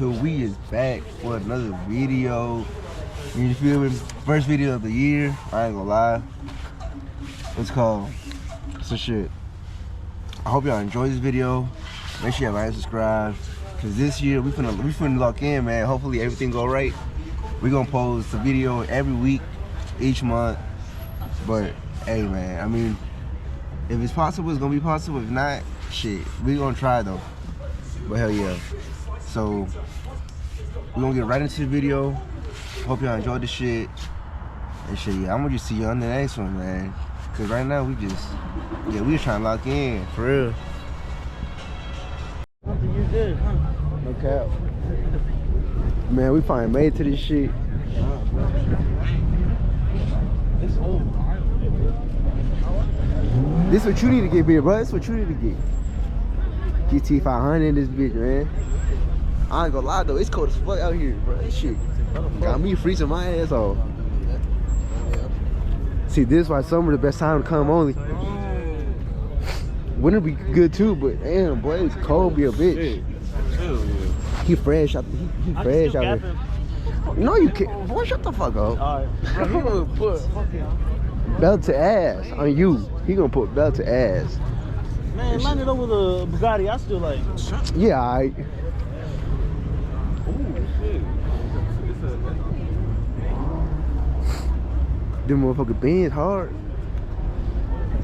So we is back for another video. You feel me? First video of the year. I ain't gonna lie. It's called some shit. I hope y'all enjoy this video. Make sure you like and subscribe. Cause this year we finna lock in, man. Hopefully everything go right. We gonna post a video every week, each month. But hey, man. I mean, if it's possible, it's gonna be possible. If not, shit, we gonna try though. But hell yeah. So we're gonna get right into the video. Hope y'all enjoyed the shit. And shit, yeah, I'm gonna just see you on the next one, man. Cause right now we just trying to lock in, for real. You did, huh? No cap. Man, we finally made it to this shit. It's old. This what you need to get, big bro. This what you need to get. GT 500 in this bitch, man. I ain't gonna lie though, it's cold as fuck out here, bro. This shit got me freezing my ass off. See, this is why summer the best time to come only. Winter be good too, but damn, boy, it's cold be a bitch. He fresh out. He fresh out here. No, you can't. Boy, shut the fuck up. Alright, bro, he gonna put fucking belt to ass on you. He gonna put belt to ass. man, line it over the Bugatti. I still like. Yeah, alright. Them motherfucking Benz hard.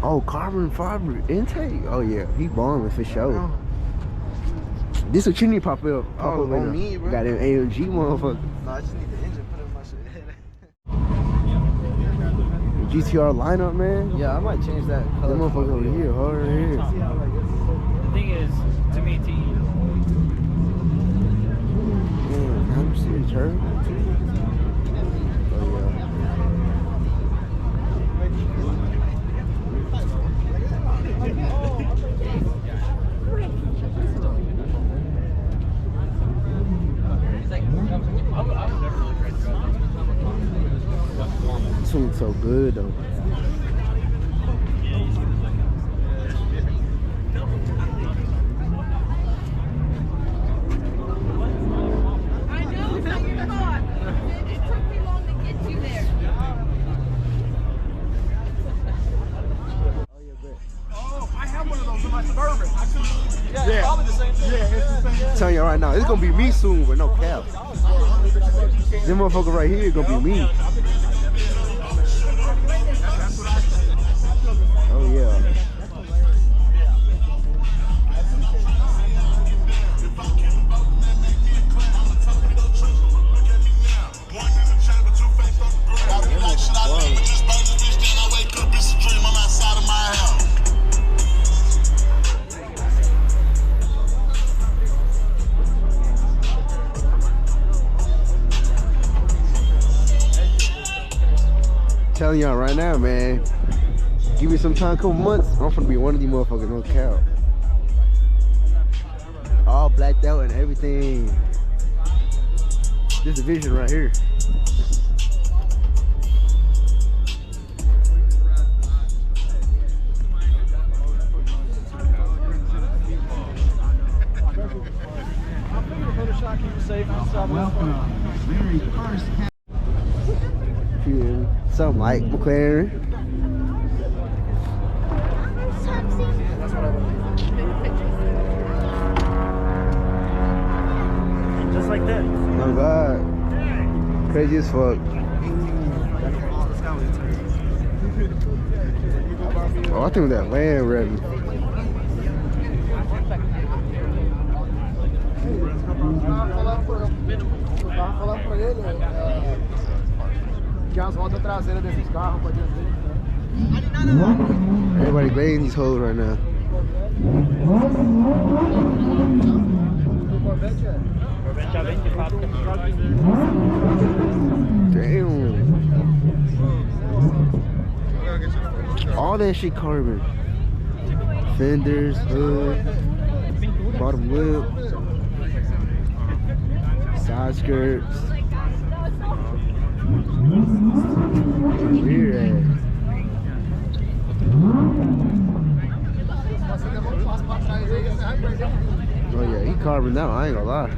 Oh, carbon fiber intake. Oh yeah, he bombing for sure. This what you need to pop up. Pop up on me, bro. Got them AMG motherfucker. No, I just need the engine put in my shit. GTR lineup, man. Yeah, I might change that color. That motherfucker over here, hard here. The thing is, to me, Damn, I'm serious, her. This one's so good though. Telling you right now, it's gonna be me soon, but no cap. This motherfucker right here gonna be me. Oh yeah. Telling y'all right now, man. Give me some time, couple months. I'm gonna be one of these motherfuckers, no cap. All blacked out and everything. This division right here. Something like McLaren. Just like that. Oh God. Crazy as fuck. Oh, I think that land ready. Everybody banging these hoes right now. Damn. All that shit carbon. Fenders, hood, bottom lip, side skirts. Weird ass. Oh yeah, he carving that, I ain't gonna lie.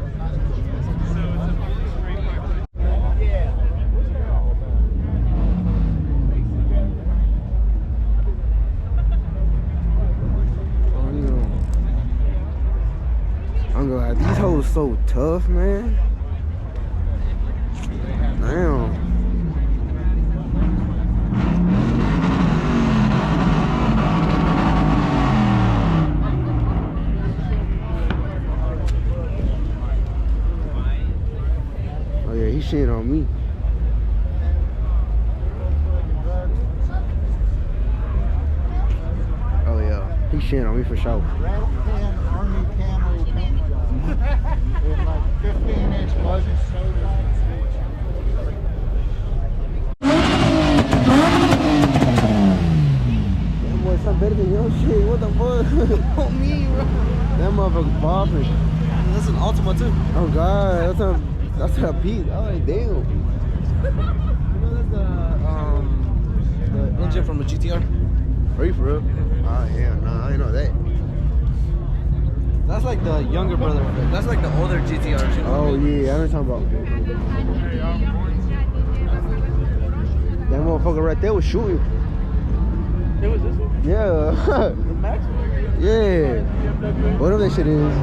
so tough, man. Damn. Oh yeah, he shit on me. Oh yeah, he shit on me for sure. Red Pan Army Camo paint job. With like 15-inch buttons. That boy something better than your shit. What the fuck? On me, bro. That motherfucker's bopping. That's an Ultima too. Oh god, that's a beat. Oh like, damn. You know that's the engine from the GTR. Are you for real? Oh yeah, nah, I didn't know that. That's like the younger brother. That's like the older GTRs. You know Oh what I mean? yeah, I know what you're talking about. That motherfucker right there was shooting. It was this one? Yeah. The Max? Yeah. Whatever that shit is.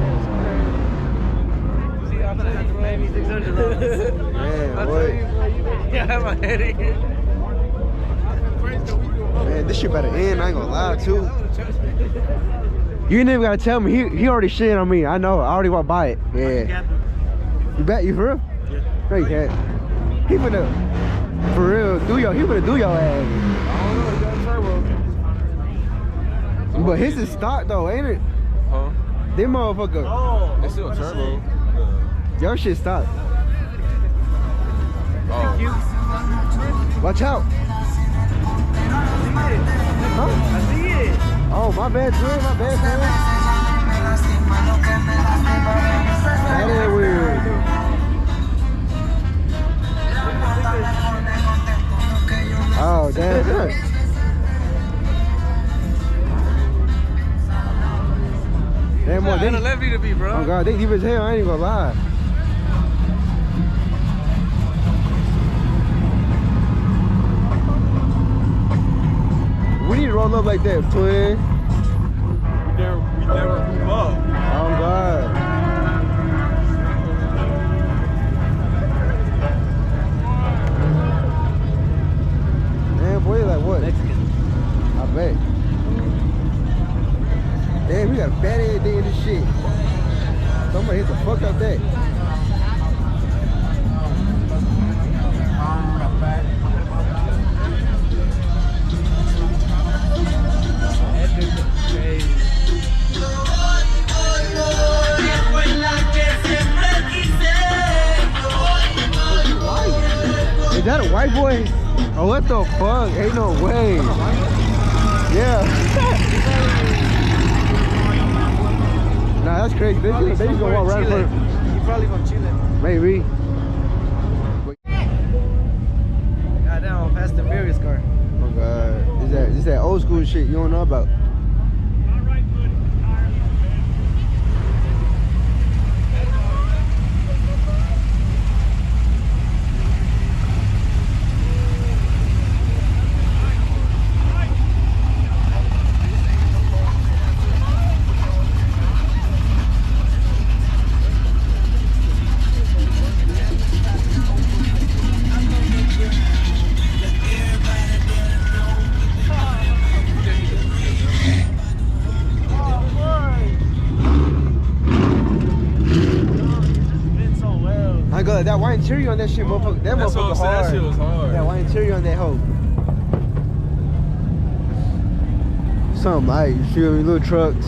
See, I'm gonna have to pay me $600. Man, I'll boy. tell you, bro, you better- yeah, I have my head in here. Man, this shit better end. I ain't gonna lie too. You ain't even gotta tell me. He already shit on me. I know. I already walked by it. Yeah. You bet? You for real? Yeah. No, you can't. He finna, for real, he finna do your ass. I don't know. You got a turbo. But his is stock though, ain't it? Huh? Them motherfucker. Oh, It's still a turbo. Your shit stock. Oh. Watch out. Huh? I see it. Oh, my bad, twin. My bad, twin. That ain't weird. Oh, damn. Damn, boy, I had a levy to be, bro. oh, God, they deep as hell. I ain't gonna lie. We need to roll up like that, twin. We never move up. Oh, God. Man, boy, like what? Mexican. I bet. Damn, we got a fat ass day in this shit. Somebody hit the fuck out that. Is that a white boy? Oh, what the fuck? Ain't no way. Yeah. Nah, that's crazy. They just gonna walk right in front of You probably from Chile. maybe. Goddamn, Fast and Furious car. Oh god. Is that old school shit you don't know about? I go that white interior on that shit, motherfucker. That That's what I'm motherfucker saying. hard. That shit was hard. That white interior on that hoe. Something like, you feel me? Little trucks.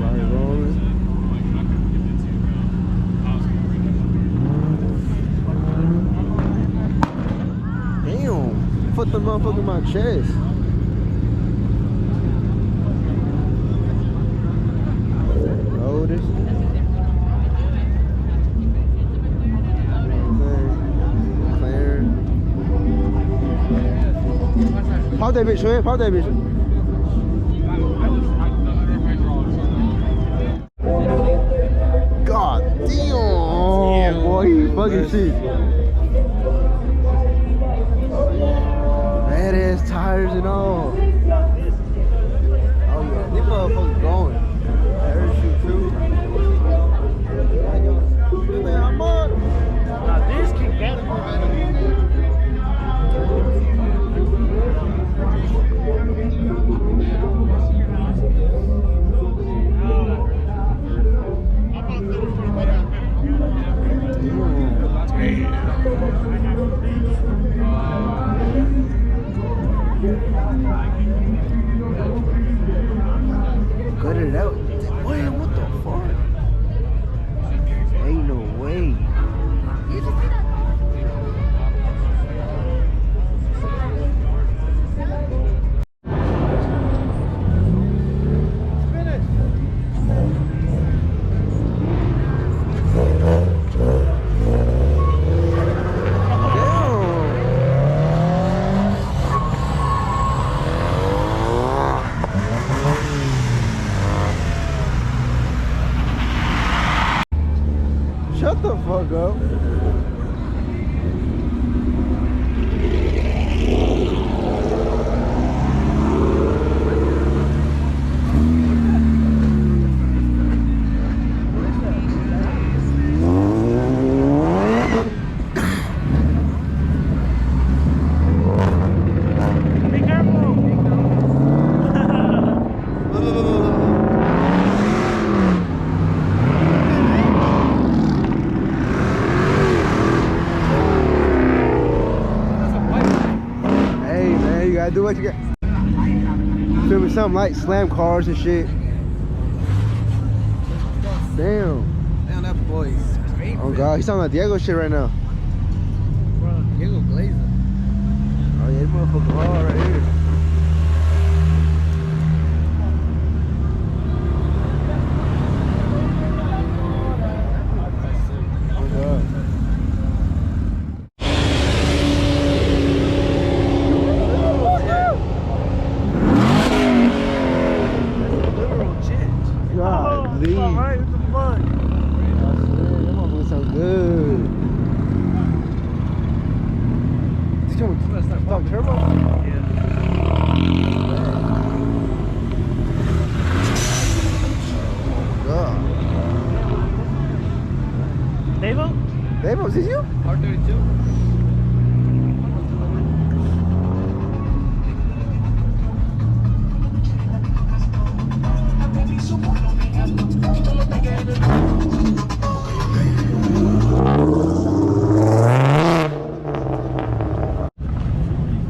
Body rolling. Damn. Put the motherfucker in my chest. Otis. Pop that bitch, man. Pop that bitch. God damn. Oh, boy, he fucking shit. tires and all. Oh yeah, these motherfuckers going. Parachute too. Now this can get Cut it out. Wait, what the fuck? Ain't no way. Shut the fuck up. Be careful. Hey man, you gotta do what you got. Feel me? Something like slam cars and shit. Damn. Damn, that boy is straight. Oh god, he's talking about Diego shit right now. Diego Glazer. Oh yeah, this motherfucker hard right here. Oh god. Literal jet. God, leave. Alright, what the fuck? That motherfucker sound good. This one stop turbo? God. Devo? Dave, is this you? R32.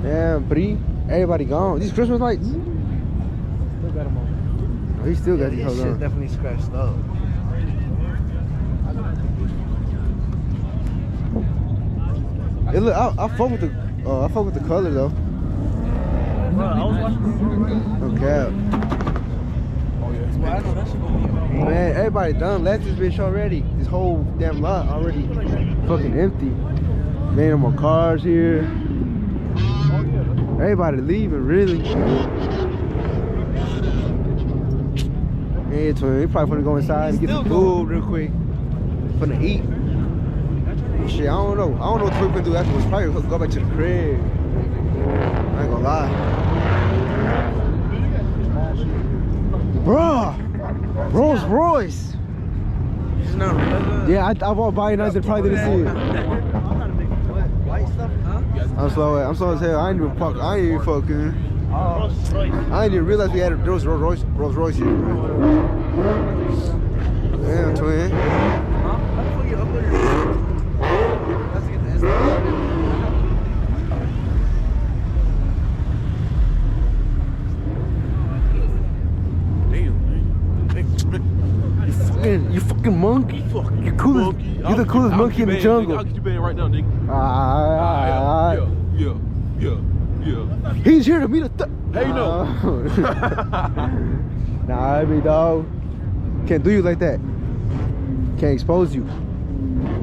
Damn, Bree. Everybody gone. These Christmas lights. Still got him on. Oh, he still got these This hoes shit on. definitely scratched up. It look, I fuck with the, I fuck with the color though. Bro, I was watching. No cap. Well, I know that shit gonna be Man, everybody done left this bitch already. This whole damn lot already fucking empty. Man, no more cars here. Everybody leaving, really. Yeah, twin, we probably finna go inside and get some food real quick. Finna eat. Shit, I don't know. I don't know what we're gonna do afterwards. Probably go back to the crib. I ain't gonna lie. Bruh! Rolls Royce! It's not regular. Yeah, I walked by and I probably didn't see it. I'm not a big what? White stuff, huh? I'm slow as hell. I ain't even fuck. I ain't even fucking. I didn't even realize we had a Rolls Royce here. Damn, twin. Huh? How the fuck you upload your Let's get the SD. You fucking monkey. You coolest. You the coolest monkey in the jungle. I'll get you banned right now, nigga. Alright. Yeah. He's here to meet a Hey, no. Nah, I mean, dog. Can't do you like that. Can't expose you.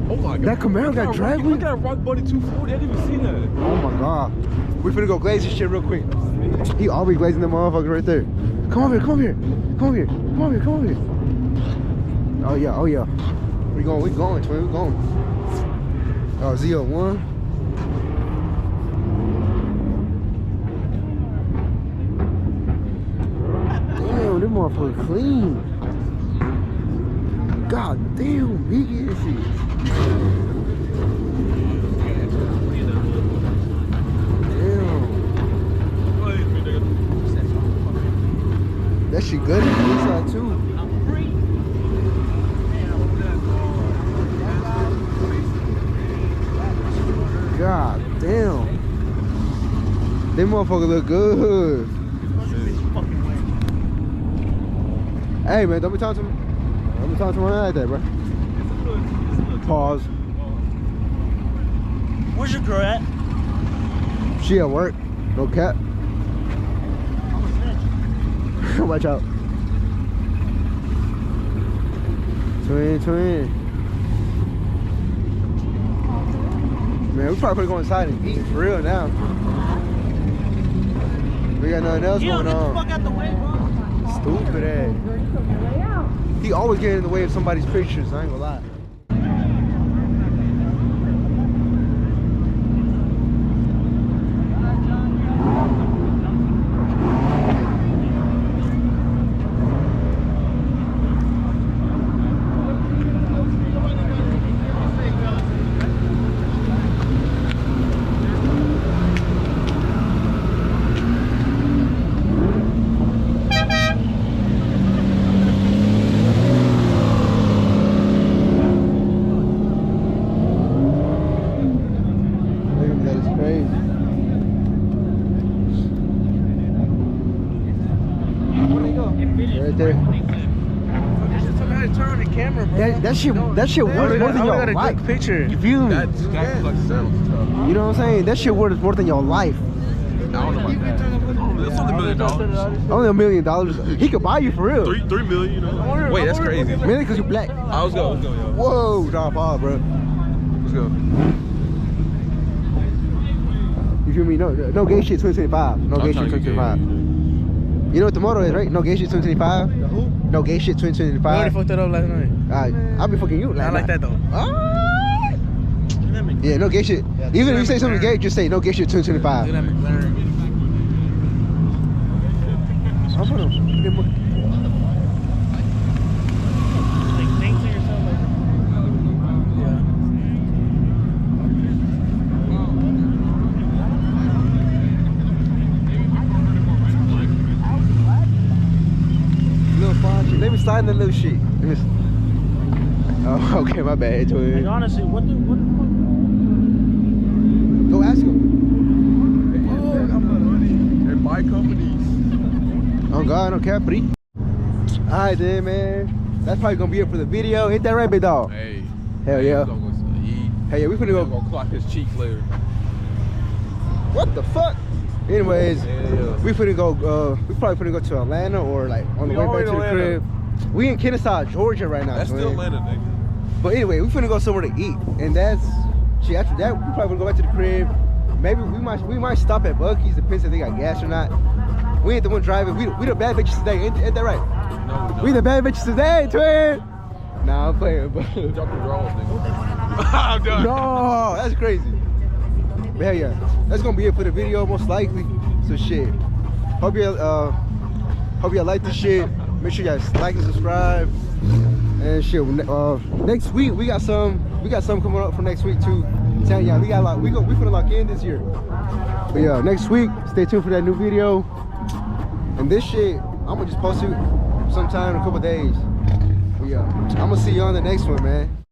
Oh my god. That Camaro got dragged with? Look at Rock Buddy 240. I didn't even see that. Oh my god. We finna go glaze this shit real quick. He always glazing them motherfuckers right there. Come over here, come over here. Come over here. Come over here, come over here. Oh yeah, oh yeah. We going, twin, we going. Oh, Z01. motherfucker clean. God damn, big as shit. Damn. That shit good on the inside too. God damn. Them motherfuckers look good. Hey man, don't be talking to me. Don't be talking to me like that, bro. Pause. Where's your girl at? She at work. No cap. Watch out. Twin. Man, we probably go inside and eat for real now. We got nothing else going Get the on. fuck out the way, bro. Stupid ass. He always getting in the way of somebody's pictures, I ain't gonna lie. Right there. Turn on the camera, bro. That shit worth more than your life. Picture. You feel me? That's like sounds tough. You know what I'm saying? That shit worth more than your life. I don't know about that. That's only $1 million. Only $1 million. He could buy you for real. 3 million, you know? Wait, that's crazy. Really? Because you black. Let's go, yo. Whoa, drop off, bro. Let's go. You feel me? No gay shit 2025. No gay shit 2025. You know what the motto is, right? No gay shit 2025. Who? No gay shit I already 2025. fucked that up last night. I'll be fucking you. I like that though. Yeah, no gay shit. Even if you say something gay, just say no gay shit 2025. Look at that McLaren. I'm gonna Like, think to yourself, like, Yeah. little fun shit. Let me slide in the little shit. Oh, okay, my bad, like, twin. honestly, what the fuck? Go ask him. They buy companies. Oh God, no capri. Alright then, man. That's probably gonna be it for the video. Ain't that right, big dog? Hey. Hell yeah. He's gonna go eat. Hell yeah, we finna He's go. gonna clock his cheeks later. What the fuck? Anyways, Yeah. we finna go. We probably finna go to Atlanta or like on the We way back already to the Atlanta. crib. We in Kennesaw, Georgia right now. That's twin. still Atlanta, nigga. But anyway, we finna go somewhere to eat, and that's. Shit, after that, we probably gonna go back to the crib. Maybe we might stop at Buc-ee's. Depends if they got gas or not. We ain't the one driving. We the bad bitches today. Ain't that right? No, We the bad bitches today, twin. Nah, I'm playing, but Jump the draws, nigga. I'm done. no, that's crazy. But hell yeah, that's gonna be it for the video, most likely. So shit. Hope you like this shit. Make sure you guys like and subscribe. And shit. Next week we got some coming up for next week too. I'm telling y'all, we finna lock in this year. But yeah, next week, stay tuned for that new video. And this shit, I'm gonna just post it sometime in a couple days. But yeah, I'm gonna see you on the next one, man.